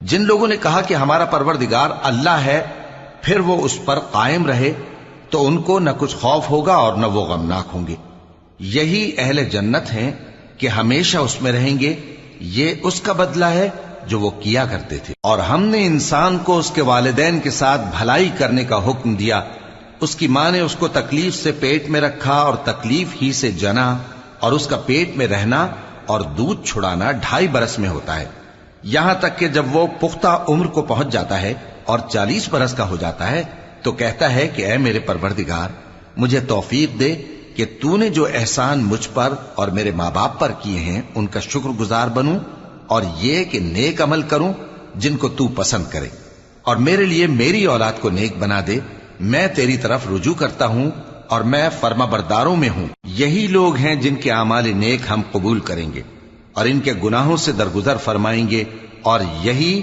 جن لوگوں نے کہا کہ ہمارا پروردگار اللہ ہے پھر وہ اس پر قائم رہے تو ان کو نہ کچھ خوف ہوگا اور نہ وہ غمناک ہوں گے۔ یہی اہل جنت ہیں کہ ہمیشہ اس میں رہیں گے، یہ اس کا بدلہ ہے جو وہ کیا کرتے تھے۔ اور ہم نے انسان کو اس کے والدین کے ساتھ بھلائی کرنے کا حکم دیا۔ اس کی ماں نے اس کو تکلیف سے پیٹ میں رکھا اور تکلیف ہی سے جنا، اور اس کا پیٹ میں رہنا اور دودھ چھڑانا 2.5 برس میں ہوتا ہے، یہاں تک کہ جب وہ پختہ عمر کو پہنچ جاتا ہے اور 40 برس کا ہو جاتا ہے تو کہتا ہے کہ اے میرے پروردگار، مجھے توفیق دے کہ تو نے جو احسان مجھ پر اور میرے ماں باپ پر کیے ہیں ان کا شکر گزار بنوں، اور یہ کہ نیک عمل کروں جن کو تو پسند کرے، اور میرے لیے میری اولاد کو نیک بنا دے۔ میں تیری طرف رجوع کرتا ہوں اور میں فرما برداروں میں ہوں۔ یہی لوگ ہیں جن کے اعمال نیک ہم قبول کریں گے اور ان کے گناہوں سے درگزر فرمائیں گے، اور یہی